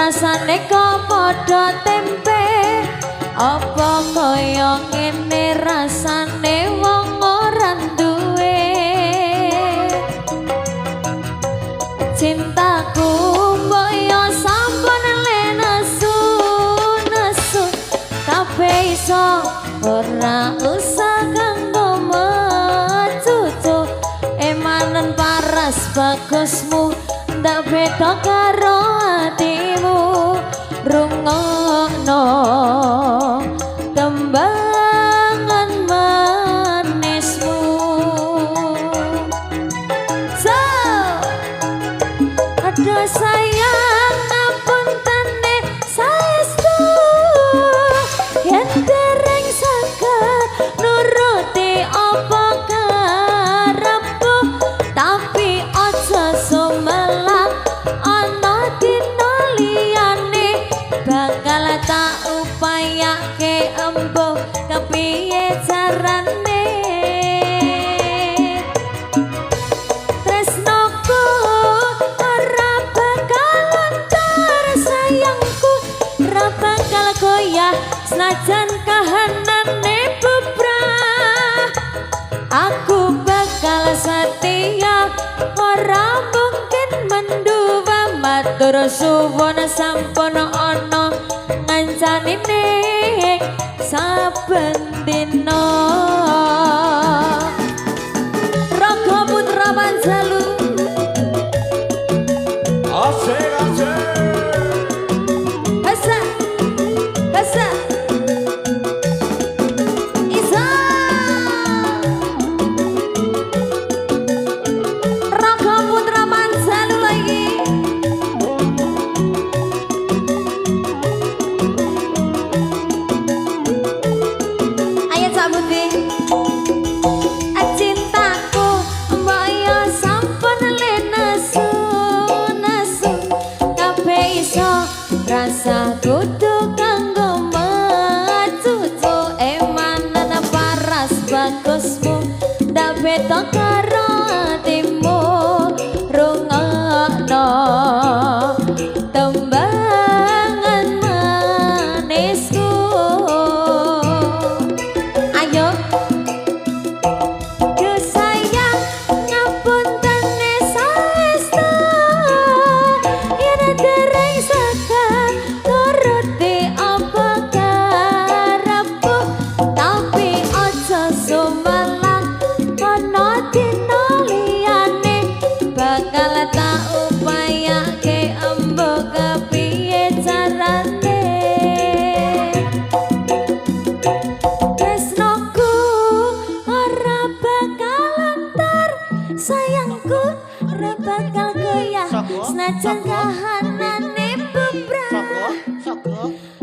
rasane kok padha tempe apa kaya ngene rasane wong ora duwe cintaku mbok yo sampun le nesu kabeh iso ora usah kanggo mecucu emanen paras bagusmu ndak beda karo atimu rungokno tembangan manismu so aduh sayang ngapuntene saestu yen dereng saged nuruti apa karepku tapi aja sumelak ana dina liyane bakal tak upayake embuh kepiye carane tresnoku ora bakal luntur sayangku ora bakal goyah senajan kahanane bebrah aku bakal setia ora mungkin mendua matur suwun sampun ana ngancanine saben dina Raga Putra Panjalu asik asik hasa hasa isa Raga Putra Panjalu lagi ayo sabuti cintaku mbok yo sampun le nesu kabeh iso rasa kudu kanggo mecucu emanen paras bagusmu ndak beda karo atimu rungokno tembangan manisku ayo duh sayang ngapuntene saestu yen dereng saged nuruti apa karepku tapi aja sumelak ana dina liyane bakal tak upayake embuh kepiye carane tresnoku ora bakal luntur sayangku ora bakal goyah senajan kahanane bebrah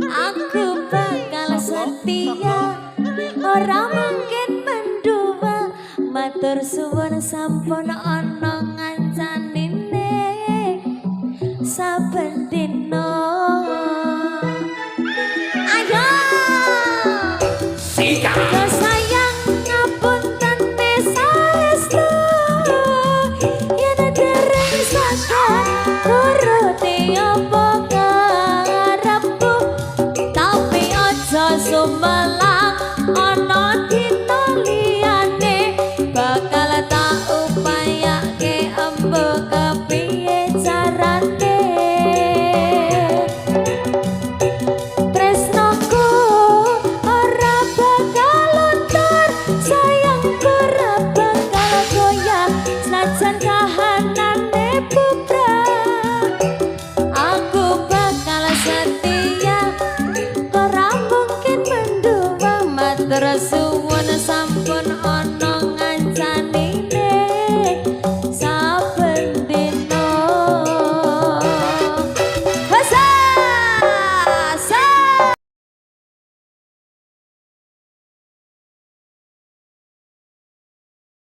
aku bakal setia ora mungkin mendua matur suwun sampun ana